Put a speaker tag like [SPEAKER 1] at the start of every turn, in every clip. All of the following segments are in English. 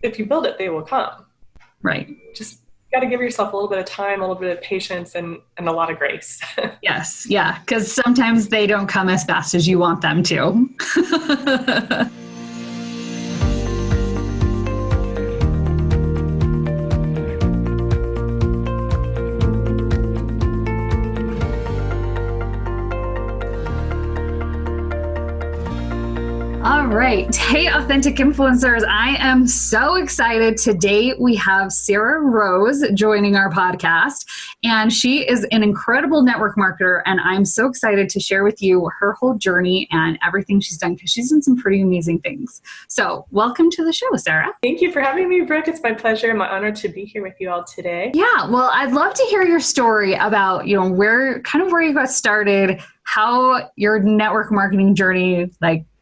[SPEAKER 1] if you build it, they will come.
[SPEAKER 2] Right.
[SPEAKER 1] Just got to give yourself a little bit of time, a little bit of patience, and a lot of grace.
[SPEAKER 2] Yes. Yeah. Because sometimes they don't come as fast as you want them to. All right. Hey, Authentic Influencers. I am so excited. Today we have Sarah Rose joining our podcast, and she is an incredible network marketer, and I'm so excited to share with you her whole journey and everything she's done, because she's done some pretty amazing things. So welcome to the show, Sarah.
[SPEAKER 1] Thank you for having me, Brooke. It's my pleasure. My honor to be here with you all today.
[SPEAKER 2] Yeah. Well, I'd love to hear your story about, where you got started, how your network marketing journey,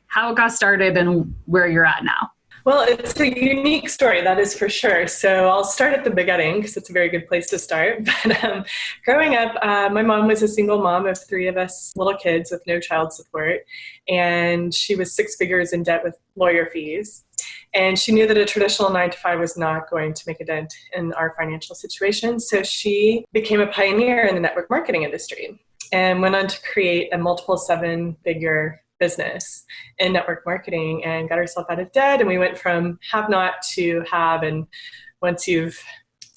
[SPEAKER 2] how it got started and where you're at now.
[SPEAKER 1] Well, it's a unique story, that is for sure. So I'll start at the beginning because it's a very good place to start. But growing up, my mom was a single mom of 3 of us little kids with no child support. And she was 6 figures in debt with lawyer fees. And she knew that a traditional 9-to-5 was not going to make a dent in our financial situation. So she became a pioneer in the network marketing industry and went on to create a multiple 7-figure business in network marketing and got herself out of debt. And we went from have not to have. And once you've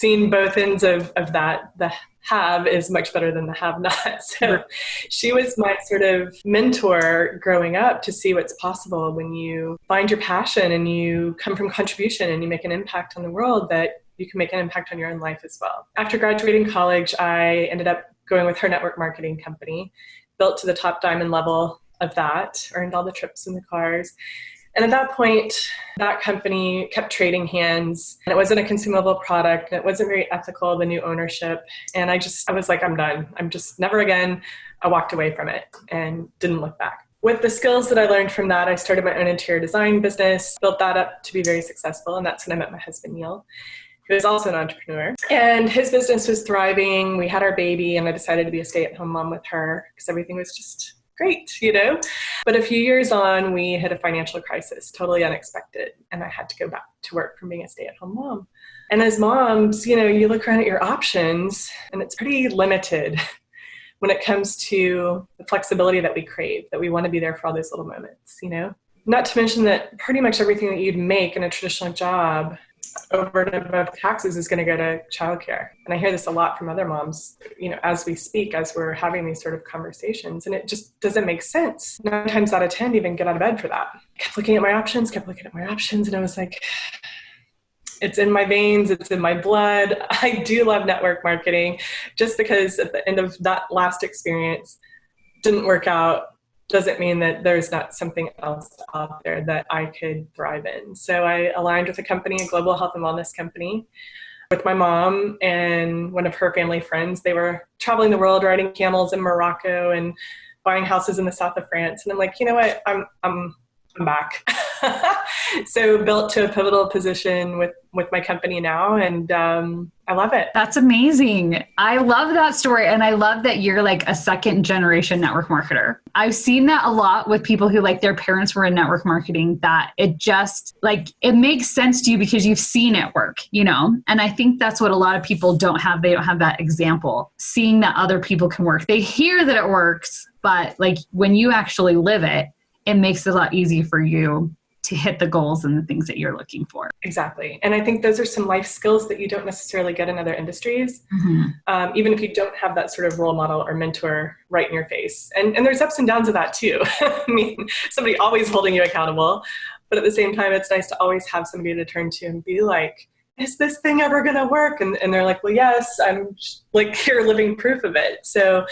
[SPEAKER 1] seen both ends of that, the have is much better than the have not. So she was my sort of mentor growing up to see what's possible when you find your passion and you come from contribution and you make an impact on the world, that you can make an impact on your own life as well. After graduating college, I ended up going with her network marketing company, built to the top diamond level of that, earned all the trips in the cars. And at that point, that company kept trading hands, and it wasn't a consumable product, and it wasn't very ethical, the new ownership. And I was like, I'm done. I'm just never again. I walked away from it and didn't look back. With the skills that I learned from that, I started my own interior design business, built that up to be very successful. And that's when I met my husband, Neil, who is also an entrepreneur. And his business was thriving. We had our baby, and I decided to be a stay-at-home mom with her because everything was just great, But a few years on, we hit a financial crisis, totally unexpected. And I had to go back to work from being a stay-at-home mom. And as moms, you look around at your options and it's pretty limited when it comes to the flexibility that we crave, that we want to be there for all those little moments, Not to mention that pretty much everything that you'd make in a traditional job over and above taxes is going to go to childcare. And I hear this a lot from other moms, as we speak, as we're having these sort of conversations, and it just doesn't make sense. 9 times out of 10 to even get out of bed for that. Kept looking at my options, and I was like, it's in my veins, it's in my blood. I do love network marketing, just because at the end of that last experience didn't work out doesn't mean that there's not something else out there that I could thrive in. So I aligned with a company, a global health and wellness company, with my mom and one of her family friends. They were traveling the world, riding camels in Morocco and buying houses in the south of France. And I'm like, you know what? I'm back. So built to a pivotal position with my company now, and I love it.
[SPEAKER 2] That's amazing. I love that story, and I love that you're like a second generation network marketer. I've seen that a lot with people who their parents were in network marketing, that it just it makes sense to you because you've seen it work, And I think that's what a lot of people don't have. They don't have that example, seeing that other people can work. They hear that it works, but when you actually live it, it makes it a lot easier for you to hit the goals and the things that you're looking for.
[SPEAKER 1] Exactly. And I think those are some life skills that you don't necessarily get in other industries, even if you don't have that sort of role model or mentor right in your face. And there's ups and downs of that too. I mean, somebody always holding you accountable, but at the same time, it's nice to always have somebody to turn to and be like, is this thing ever going to work? And they're like, well, yes, I'm here living proof of it. So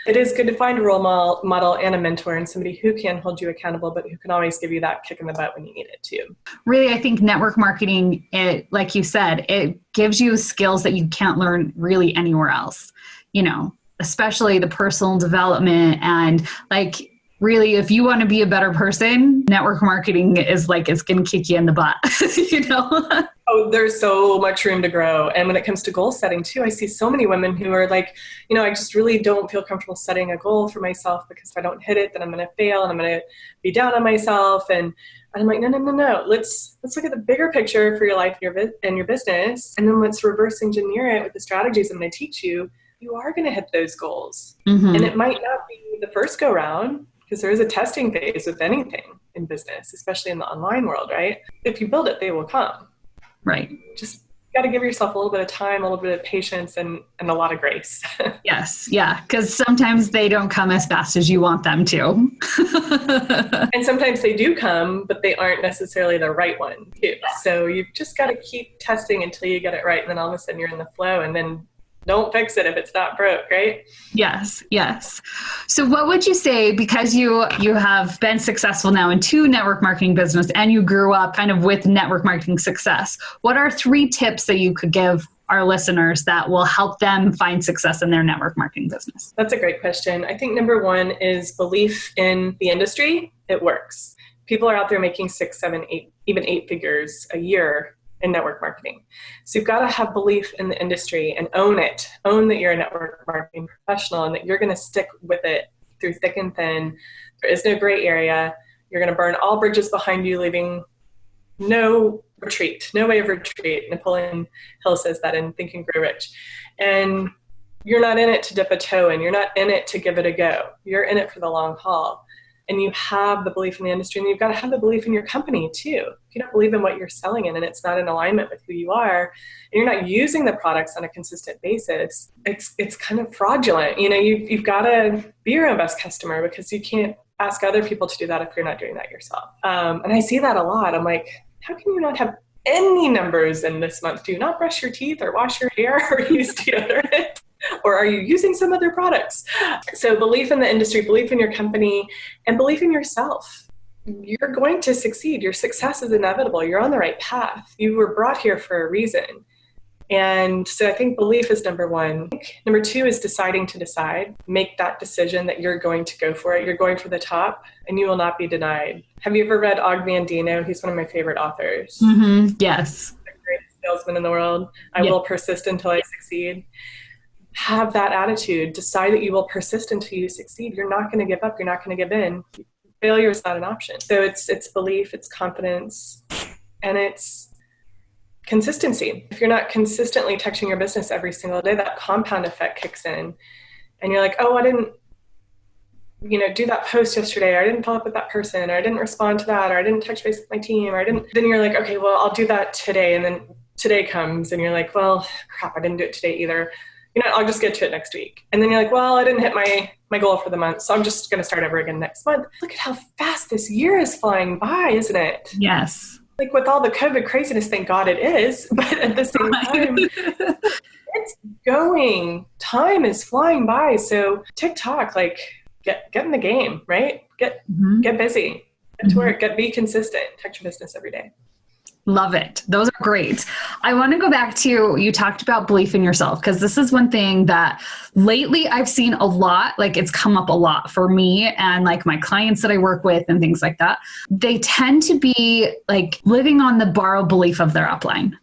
[SPEAKER 1] it is good to find a role model and a mentor and somebody who can hold you accountable, but who can always give you that kick in the butt when you need it too.
[SPEAKER 2] Really, I think network marketing, like you said, it gives you skills that you can't learn really anywhere else, especially the personal development and really, if you want to be a better person, network marketing is it's going to kick you in the butt,
[SPEAKER 1] Oh, there's so much room to grow. And when it comes to goal setting too, I see so many women who are I just really don't feel comfortable setting a goal for myself because if I don't hit it, then I'm going to fail and I'm going to be down on myself. And And I'm like, no, no, no, no. Let's look at the bigger picture for your life and your business. And then let's reverse engineer it with the strategies I'm going to teach you. You are going to hit those goals.
[SPEAKER 2] Mm-hmm.
[SPEAKER 1] And it might not be the first go round, because there is a testing phase with anything in business, especially in the online world, right? If you build it, they will come.
[SPEAKER 2] Right.
[SPEAKER 1] Just got to give yourself a little bit of time, a little bit of patience, and a lot of grace.
[SPEAKER 2] Yes. Yeah. Because sometimes they don't come as fast as you want them to.
[SPEAKER 1] And sometimes they do come, but they aren't necessarily the right one too. So you've just got to keep testing until you get it right. And then all of a sudden you're in the flow, and then don't fix it if it's not broke, right?
[SPEAKER 2] Yes, yes. So what would you say, because you have been successful now in 2 network marketing business and you grew up kind of with network marketing success, what are 3 tips that you could give our listeners that will help them find success in their network marketing business?
[SPEAKER 1] That's a great question. I think number 1 is belief in the industry. It works. People are out there making 6, 7, 8, even 8 figures a year in network marketing. So you've got to have belief in the industry and own it. Own that you're a network marketing professional and that you're going to stick with it through thick and thin. There is no gray area. You're going to burn all bridges behind you, leaving no retreat, no way of retreat. Napoleon Hill says that in Think and Grow Rich. And you're not in it to dip a toe in. You're not in it to give it a go. You're in it for the long haul. And you have the belief in the industry, and you've got to have the belief in your company too. If you don't believe in what you're selling in and it's not in alignment with who you are, and you're not using the products on a consistent basis, it's kind of fraudulent. You know, you've got to be your own best customer, because you can't ask other people to do that if you're not doing that yourself. And I see that a lot. I'm like, how can you not have any numbers in this month? Do you not brush your teeth or wash your hair or use deodorant? Or are you using some other products? So belief in the industry, belief in your company, and belief in yourself. You're going to succeed. Your success is inevitable. You're on the right path. You were brought here for a reason. And so I think belief is number 1. Number 2 is deciding to decide. Make that decision that you're going to go for it. You're going for the top, and you will not be denied. Have you ever read Og Mandino? He's one of my favorite authors.
[SPEAKER 2] Mm-hmm. Yes.
[SPEAKER 1] The greatest salesman in the world. I will persist until I succeed. Have that attitude. Decide that you will persist until you succeed. You're not going to give up. You're not going to give in. Failure is not an option. So it's belief, it's confidence, and it's consistency. If you're not consistently touching your business every single day, that compound effect kicks in. And you're like, oh, I didn't, do that post yesterday, or I didn't follow up with that person, or I didn't respond to that, or I didn't touch base with my team, or I didn't. Then you're like, okay, well, I'll do that today. And then today comes, and you're like, well, crap, I didn't do it today either. I'll just get to it next week. And then you're like, well, I didn't hit my goal for the month, so I'm just going to start over again next month. Look at how fast this year is flying by, isn't it?
[SPEAKER 2] Yes.
[SPEAKER 1] Like with all the COVID craziness, thank God it is. But at the same time, it's going. Time is flying by. So TikTok, like get in the game, right? Get busy. Get to work. Be consistent. Touch your business every day.
[SPEAKER 2] Love it. Those are great. I want to go back to, you talked about belief in yourself, because this is one thing that lately I've seen a lot, like it's come up a lot for me and like my clients that I work with and things like that. They tend to be like living on the borrowed belief of their upline,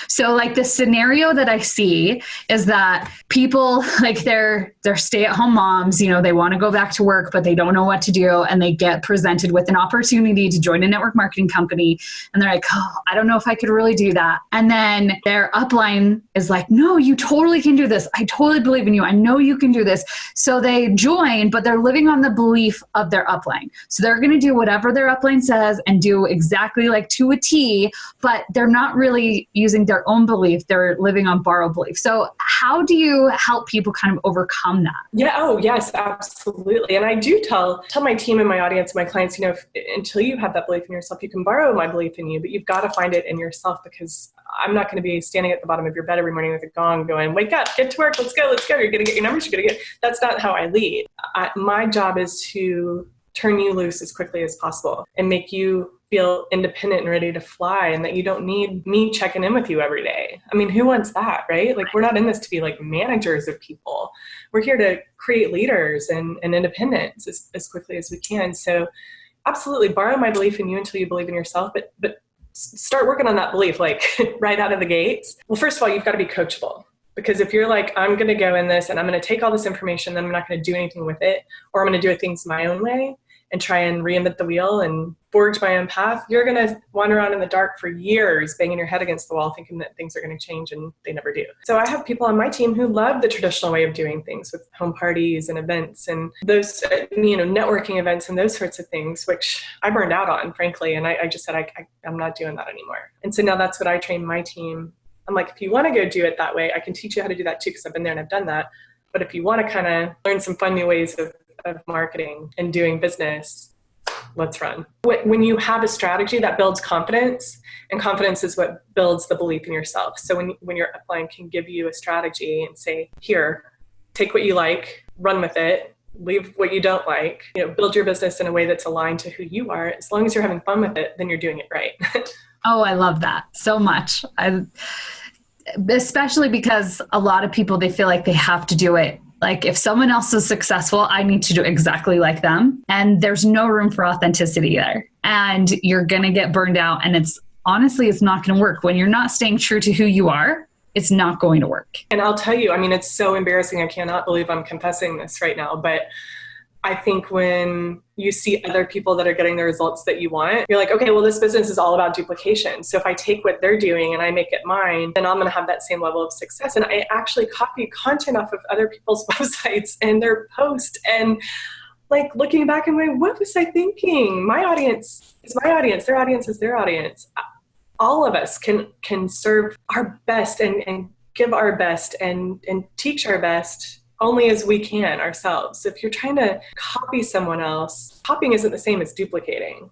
[SPEAKER 2] So like the scenario that I see is that people, like they're stay-at-home moms, they want to go back to work, but they don't know what to do. And they get presented with an opportunity to join a network marketing company. And they're like, oh, I don't know if I could really do that. And then their upline is like, no, you totally can do this. I totally believe in you. I know you can do this. So they join, but they're living on the belief of their upline. So they're going to do whatever their upline says and do exactly like to a T, but they're not really using their own belief. They're living on borrowed belief. So how do you help people kind of overcome that?
[SPEAKER 1] Yeah. Oh, yes, absolutely. And I do tell my team and my audience, my clients, until you have that belief in yourself, you can borrow my belief in you, but you've got to find it in yourself, because I'm not going to be standing at the bottom of your bed every morning with a gong going, wake up, get to work, let's go. You're going to get your numbers. That's not how I lead. My job is to turn you loose as quickly as possible and make you feel independent and ready to fly, and that you don't need me checking in with you every day. I mean, who wants that, right? Like, we're not in this to be like managers of people. We're here to create leaders and independence as quickly as we can. So absolutely borrow my belief in you until you believe in yourself, but start working on that belief, like right out of the gates. Well, first of all, you've got to be coachable. Because if you're like, I'm going to go in this and I'm going to take all this information, then I'm not going to do anything with it, or I'm going to do things my own way, and try and reinvent the wheel and forge my own path, you're going to wander around in the dark for years, banging your head against the wall, thinking that things are going to change, and they never do. So I have people on my team who love the traditional way of doing things with home parties and events and those, networking events and those sorts of things, which I burned out on, frankly. And I just said, I'm not doing that anymore. And so now that's what I train my team. I'm like, if you want to go do it that way, I can teach you how to do that too, because I've been there and I've done that. But if you want to kind of learn some fun new ways of marketing and doing business, let's run. When you have a strategy that builds confidence, and confidence is what builds the belief in yourself. So when your upline can give you a strategy and say, here, take what you like, run with it, leave what you don't like, build your business in a way that's aligned to who you are. As long as you're having fun with it, then you're doing it right.
[SPEAKER 2] Oh, I love that so much. Especially because a lot of people, they feel like they have to do it. Like if someone else is successful, I need to do exactly like them. And there's no room for authenticity there. And you're going to get burned out. And it's not going to work. When you're not staying true to who you are, it's not going to work.
[SPEAKER 1] And I'll tell you, it's so embarrassing. I cannot believe I'm confessing this right now, but I think when you see other people that are getting the results that you want, you're like, okay, well, this business is all about duplication. So if I take what they're doing and I make it mine, then I'm going to have that same level of success. And I actually copy content off of other people's websites and their posts, and like looking back and going, what was I thinking? My audience is my audience. Their audience is their audience. All of us can serve our best and give our best and teach our best only as we can ourselves. If you're trying to copy someone else, copying isn't the same as duplicating.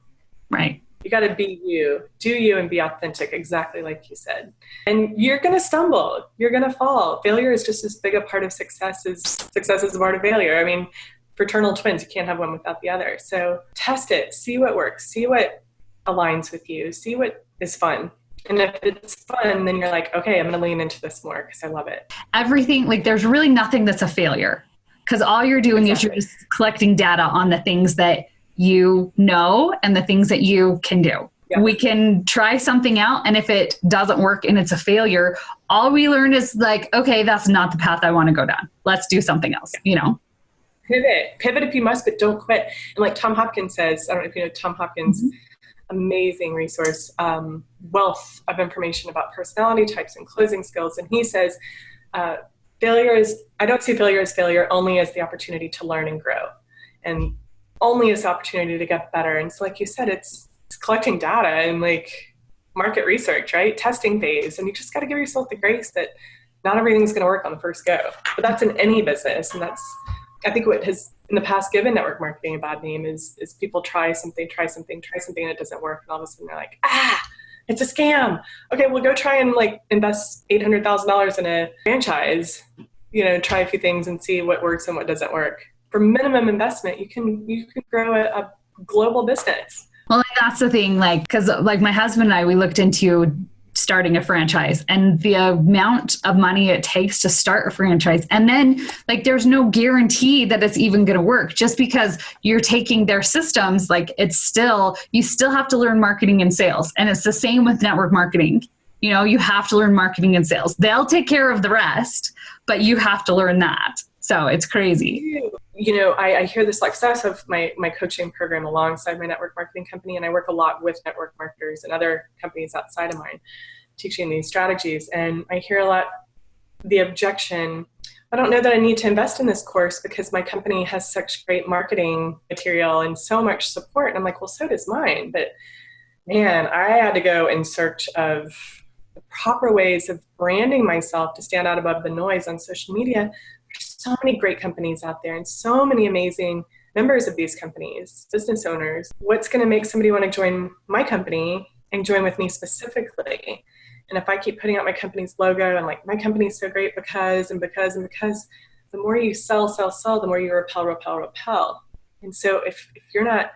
[SPEAKER 2] Right.
[SPEAKER 1] You got to be you, do you, and be authentic, exactly like you said. And you're going to stumble. You're going to fall. Failure is just as big a part of success as a part of failure. Fraternal twins, you can't have one without the other. So test it, see what works, see what aligns with you, see what is fun. And if it's fun, then you're like, okay, I'm going to lean into this more because I love it.
[SPEAKER 2] Everything, like there's really nothing that's a failure, because all you're doing is you're just collecting data on the things that you know and the things that you can do. Yeah. We can try something out, and if it doesn't work and it's a failure, all we learn is like, okay, that's not the path I want to go down. Let's do something else,
[SPEAKER 1] Pivot if you must, but don't quit. And like Tom Hopkins says, I don't know if you know Tom Hopkins, amazing resource, wealth of information about personality types and closing skills. And he says, I don't see failure as failure, only as the opportunity to learn and grow, and only as the opportunity to get better. And so like you said, it's collecting data and like market research, right? Testing phase. And you just got to give yourself the grace that not everything's going to work on the first go, but that's in any business. And that's, I think, what has in the past given network marketing a bad name is people try something and it doesn't work. And all of a sudden they're like, it's a scam. Okay, well go try and like invest $800,000 in a franchise, try a few things and see what works and what doesn't work. For minimum investment, you can grow a global business.
[SPEAKER 2] Well, that's the thing, because my husband and I, we looked into starting a franchise and the amount of money it takes to start a franchise. And then there's no guarantee that it's even going to work just because you're taking their systems. You still have to learn marketing and sales. And it's the same with network marketing. You have to learn marketing and sales. They'll take care of the rest, but you have to learn that. So it's crazy.
[SPEAKER 1] I hear this success of my coaching program alongside my network marketing company. And I work a lot with network marketers and other companies outside of mine teaching these strategies. And I hear a lot the objection, I don't know that I need to invest in this course because my company has such great marketing material and so much support. And I'm like, well, so does mine. But man, I had to go in search of the proper ways of branding myself to stand out above the noise on social media. There's so many great companies out there and so many amazing members of these companies, business owners. What's going to make somebody want to join my company and join with me specifically? And if I keep putting out my company's logo and like, my company's so great because, the more you sell, the more you repel. And so if you're not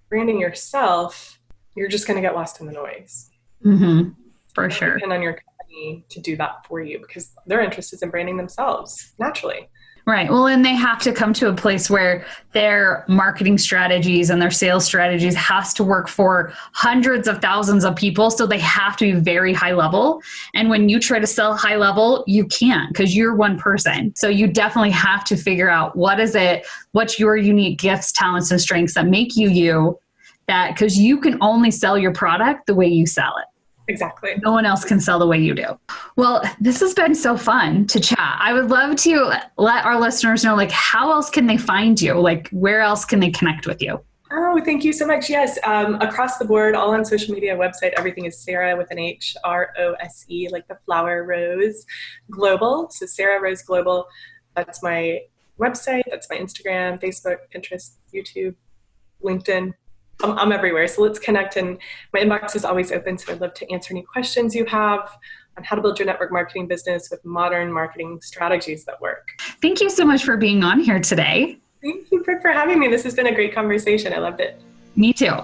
[SPEAKER 1] branding yourself, you're just going to get lost in the noise.
[SPEAKER 2] Mm-hmm. For sure.
[SPEAKER 1] Depend on your company to do that for you because their interest is in branding themselves naturally.
[SPEAKER 2] Right. Well, and they have to come to a place where their marketing strategies and their sales strategies has to work for hundreds of thousands of people. So they have to be very high level. And when you try to sell high level, you can't because you're one person. So you definitely have to figure out what's your unique gifts, talents, and strengths that make you you, that because you can only sell your product the way you sell it.
[SPEAKER 1] Exactly.
[SPEAKER 2] No one else can sell the way you do. Well, this has been so fun to chat. I would love to let our listeners know, like, how else can they find you? Like, where else can they connect with you?
[SPEAKER 1] Oh, thank you so much. Yes. Across the board, all on social media, website, everything is Sarah with an H, ROSE, like the flower rose global. So Sarah Rose Global. That's my website. That's my Instagram, Facebook, Pinterest, YouTube, LinkedIn. I'm everywhere. So let's connect. And my inbox is always open. So I'd love to answer any questions you have on how to build your network marketing business with modern marketing strategies that work.
[SPEAKER 2] Thank you so much for being on here today.
[SPEAKER 1] Thank you for having me. This has been a great conversation. I loved it.
[SPEAKER 2] Me too.